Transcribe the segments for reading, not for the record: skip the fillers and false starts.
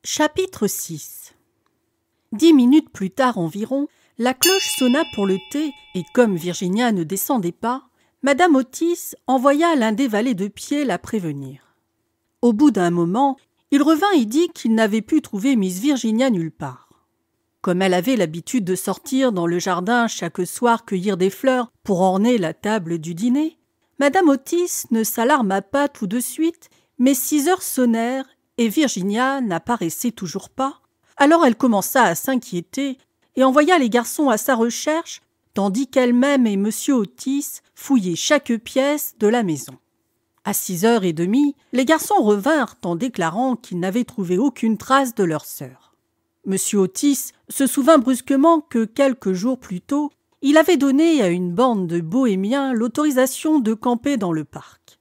Chapitre 6. 10 minutes plus tard environ, la cloche sonna pour le thé et comme Virginia ne descendait pas, Madame Otis envoya l'un des valets de pied la prévenir. Au bout d'un moment, il revint et dit qu'il n'avait pu trouver Miss Virginia nulle part. Comme elle avait l'habitude de sortir dans le jardin chaque soir cueillir des fleurs pour orner la table du dîner, Madame Otis ne s'alarma pas tout de suite, mais 6 heures sonnèrent et Virginia n'apparaissait toujours pas. Alors elle commença à s'inquiéter et envoya les garçons à sa recherche, tandis qu'elle-même et M. Otis fouillaient chaque pièce de la maison. À 6h30, les garçons revinrent en déclarant qu'ils n'avaient trouvé aucune trace de leur sœur. M. Otis se souvint brusquement que quelques jours plus tôt, il avait donné à une bande de bohémiens l'autorisation de camper dans le parc.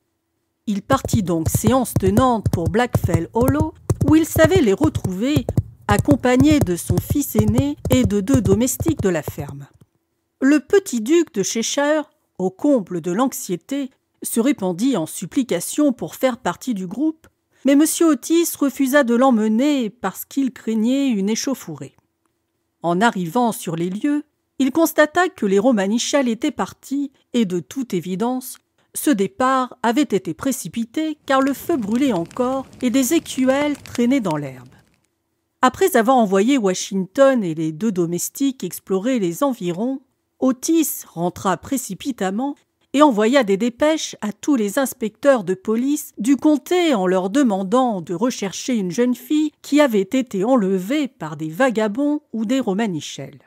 Il partit donc séance tenante pour Blackfell Hollow, où il savait les retrouver, accompagné de son fils aîné et de 2 domestiques de la ferme. Le petit duc de Cheshire, au comble de l'anxiété, se répandit en supplications pour faire partie du groupe, mais M. Otis refusa de l'emmener parce qu'il craignait une échauffourée. En arrivant sur les lieux, il constata que les Romanichels étaient partis et, de toute évidence, ce départ avait été précipité car le feu brûlait encore et des écuelles traînaient dans l'herbe. Après avoir envoyé Washington et les 2 domestiques explorer les environs, Otis rentra précipitamment et envoya des dépêches à tous les inspecteurs de police du comté en leur demandant de rechercher une jeune fille qui avait été enlevée par des vagabonds ou des Romanichels.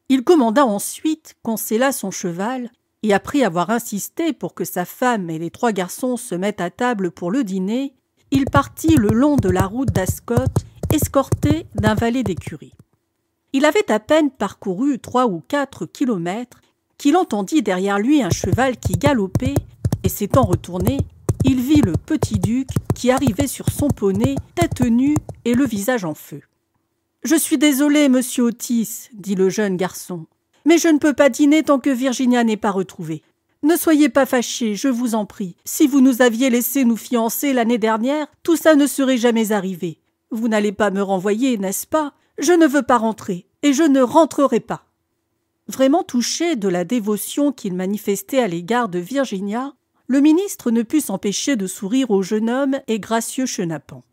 Il commanda ensuite qu'on sellât son cheval et après avoir insisté pour que sa femme et les 3 garçons se mettent à table pour le dîner, il partit le long de la route d'Ascot, escorté d'un valet d'écurie. Il avait à peine parcouru 3 ou 4 kilomètres qu'il entendit derrière lui un cheval qui galopait, et s'étant retourné, il vit le petit duc qui arrivait sur son poney, tête nue et le visage en feu. « Je suis désolé, monsieur Otis, dit le jeune garçon, mais je ne peux pas dîner tant que Virginia n'est pas retrouvée. Ne soyez pas fâché, je vous en prie. Si vous nous aviez laissé nous fiancer l'année dernière, tout ça ne serait jamais arrivé. Vous n'allez pas me renvoyer, n'est-ce pas? Je ne veux pas rentrer, et je ne rentrerai pas. » Vraiment touché de la dévotion qu'il manifestait à l'égard de Virginia, le ministre ne put s'empêcher de sourire au jeune homme et gracieux chenapan.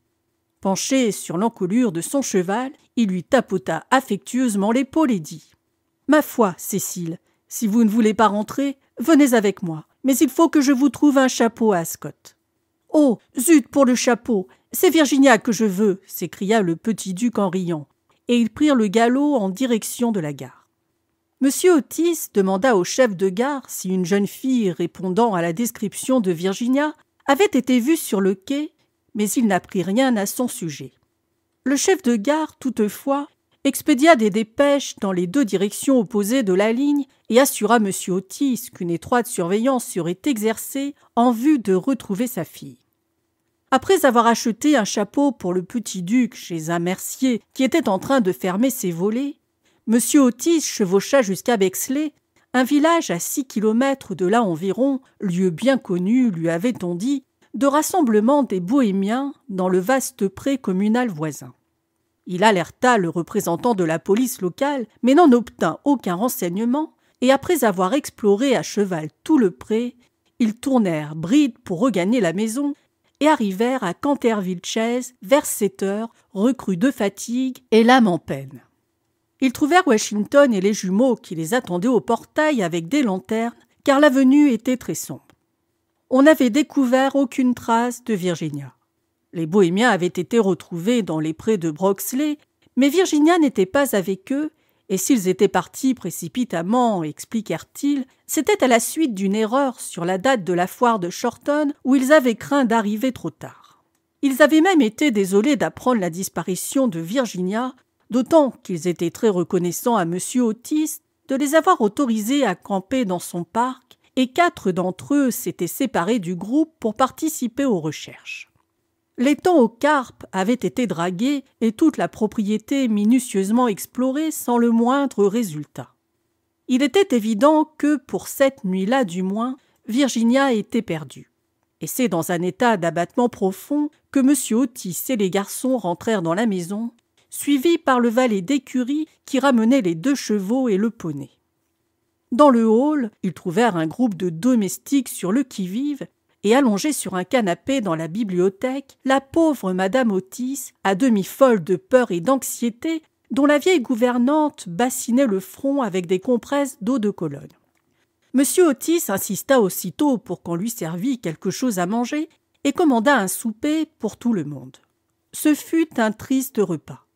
Penché sur l'encolure de son cheval, il lui tapota affectueusement l'épaule et dit « Ma foi, Cécile, si vous ne voulez pas rentrer, venez avec moi, mais il faut que je vous trouve un chapeau à Ascot. »« Oh, zut pour le chapeau, c'est Virginia que je veux !» s'écria le petit duc en riant, et ils prirent le galop en direction de la gare. Monsieur Otis demanda au chef de gare si une jeune fille répondant à la description de Virginia avait été vue sur le quai, mais il n'apprit rien à son sujet. Le chef de gare, toutefois, expédia des dépêches dans les 2 directions opposées de la ligne et assura monsieur Otis qu'une étroite surveillance serait exercée en vue de retrouver sa fille. Après avoir acheté un chapeau pour le petit duc chez un mercier qui était en train de fermer ses volets, M. Otis chevaucha jusqu'à Bexley, un village à 6 kilomètres de là environ, lieu bien connu, lui avait-on dit, de rassemblement des bohémiens dans le vaste pré communal voisin. Il alerta le représentant de la police locale, mais n'en obtint aucun renseignement, et après avoir exploré à cheval tout le pré, ils tournèrent bride pour regagner la maison et arrivèrent à Canterville-Chase vers 7 heures, recrues de fatigue et l'âme en peine. Ils trouvèrent Washington et les jumeaux qui les attendaient au portail avec des lanternes, car l'avenue était très sombre. On n'avait découvert aucune trace de Virginia. Les bohémiens avaient été retrouvés dans les prés de Broxley, mais Virginia n'était pas avec eux, et s'ils étaient partis précipitamment, expliquèrent-ils, c'était à la suite d'une erreur sur la date de la foire de Shorton où ils avaient craint d'arriver trop tard. Ils avaient même été désolés d'apprendre la disparition de Virginia, d'autant qu'ils étaient très reconnaissants à M. Otis de les avoir autorisés à camper dans son parc, et 4 d'entre eux s'étaient séparés du groupe pour participer aux recherches. L'étang aux carpes avait été dragué et toute la propriété minutieusement explorée sans le moindre résultat. Il était évident que, pour cette nuit-là du moins, Virginia était perdue. et c'est dans un état d'abattement profond que M. Otis et les garçons rentrèrent dans la maison, suivis par le valet d'écurie qui ramenait les 2 chevaux et le poney. Dans le hall, ils trouvèrent un groupe de domestiques sur le qui-vive, et allongée sur un canapé dans la bibliothèque, la pauvre Madame Otis, à demi folle de peur et d'anxiété, dont la vieille gouvernante bassinait le front avec des compresses d'eau de Cologne. Monsieur Otis insista aussitôt pour qu'on lui servît quelque chose à manger et commanda un souper pour tout le monde. Ce fut un triste repas.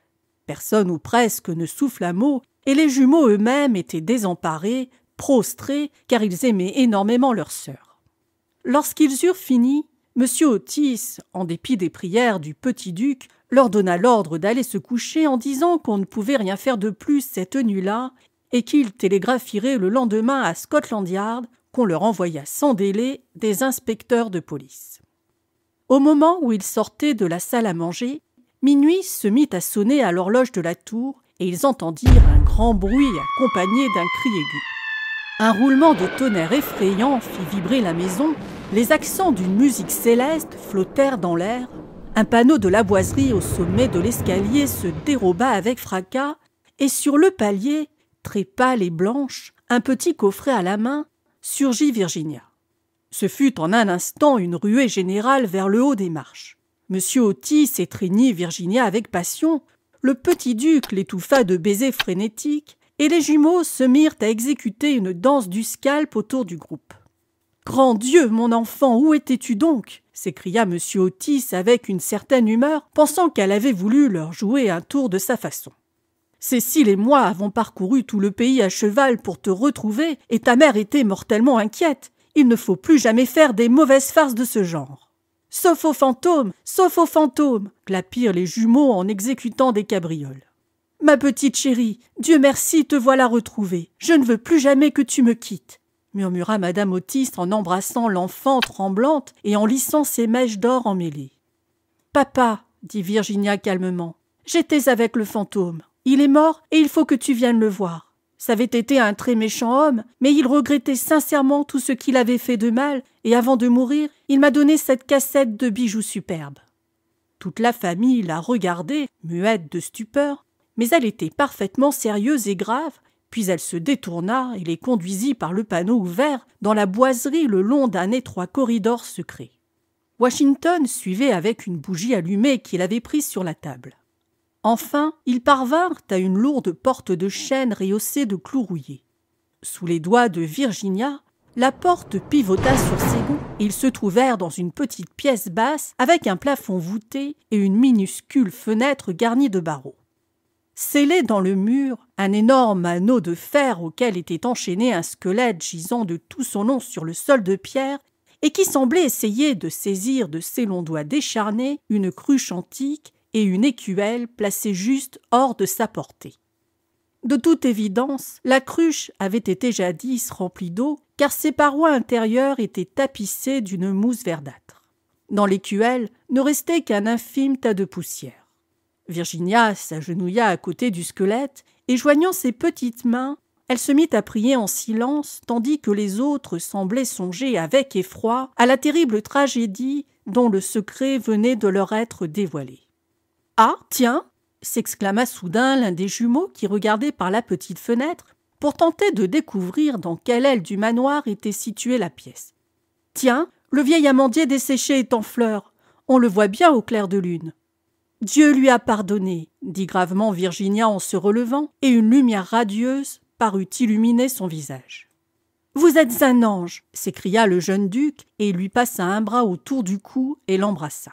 Personne ou presque ne souffle un mot, et les jumeaux eux-mêmes étaient désemparés, prostrés, car ils aimaient énormément leur sœur. Lorsqu'ils eurent fini, M. Otis, en dépit des prières du petit-duc, leur donna l'ordre d'aller se coucher en disant qu'on ne pouvait rien faire de plus cette nuit-là et qu'il télégraphierait le lendemain à Scotland Yard qu'on leur envoya sans délai des inspecteurs de police. Au moment où ils sortaient de la salle à manger, minuit se mit à sonner à l'horloge de la tour et ils entendirent un grand bruit accompagné d'un cri aigu. Un roulement de tonnerre effrayant fit vibrer la maison, les accents d'une musique céleste flottèrent dans l'air, un panneau de la boiserie au sommet de l'escalier se déroba avec fracas, et sur le palier, très pâle et blanche, un petit coffret à la main, surgit Virginia. Ce fut en un instant une ruée générale vers le haut des marches. M. Otis étreignit Virginia avec passion, le petit-duc l'étouffa de baisers frénétiques, et les jumeaux se mirent à exécuter une danse du scalp autour du groupe. « Grand Dieu, mon enfant, où étais-tu donc ?» s'écria M. Otis avec une certaine humeur, pensant qu'elle avait voulu leur jouer un tour de sa façon. « Cécile et moi avons parcouru tout le pays à cheval pour te retrouver, et ta mère était mortellement inquiète. Il ne faut plus jamais faire des mauvaises farces de ce genre. »« Sauf aux fantômes, glapirent les jumeaux en exécutant des cabrioles. « Ma petite chérie, Dieu merci, te voilà retrouvée. Je ne veux plus jamais que tu me quittes. » murmura Madame Otis en embrassant l'enfant tremblante et en lissant ses mèches d'or emmêlées. « Papa, dit Virginia calmement, j'étais avec le fantôme. Il est mort et il faut que tu viennes le voir. Ça avait été un très méchant homme, mais il regrettait sincèrement tout ce qu'il avait fait de mal et avant de mourir, il m'a donné cette cassette de bijoux superbes. » Toute la famille la regardait, muette de stupeur, mais elle était parfaitement sérieuse et grave, puis elle se détourna et les conduisit par le panneau ouvert dans la boiserie le long d'un étroit corridor secret. Washington suivait avec une bougie allumée qu'il avait prise sur la table. Enfin, ils parvinrent à une lourde porte de chêne rehaussée de clous rouillés. Sous les doigts de Virginia, la porte pivota sur ses gonds et ils se trouvèrent dans une petite pièce basse avec un plafond voûté et une minuscule fenêtre garnie de barreaux. Scellé dans le mur, un énorme anneau de fer auquel était enchaîné un squelette gisant de tout son long sur le sol de pierre et qui semblait essayer de saisir de ses longs doigts décharnés une cruche antique et une écuelle placée juste hors de sa portée. De toute évidence, la cruche avait été jadis remplie d'eau car ses parois intérieures étaient tapissées d'une mousse verdâtre. Dans l'écuelle ne restait qu'un infime tas de poussière. Virginia s'agenouilla à côté du squelette et, joignant ses petites mains, elle se mit à prier en silence tandis que les autres semblaient songer avec effroi à la terrible tragédie dont le secret venait de leur être dévoilé. « Ah, tiens !» s'exclama soudain l'un des jumeaux qui regardait par la petite fenêtre pour tenter de découvrir dans quelle aile du manoir était située la pièce. « Tiens, le vieil amandier desséché est en fleurs. On le voit bien au clair de lune. » « Dieu lui a pardonné, » dit gravement Virginia en se relevant, et une lumière radieuse parut illuminer son visage. « Vous êtes un ange !» s'écria le jeune duc, et il lui passa un bras autour du cou et l'embrassa.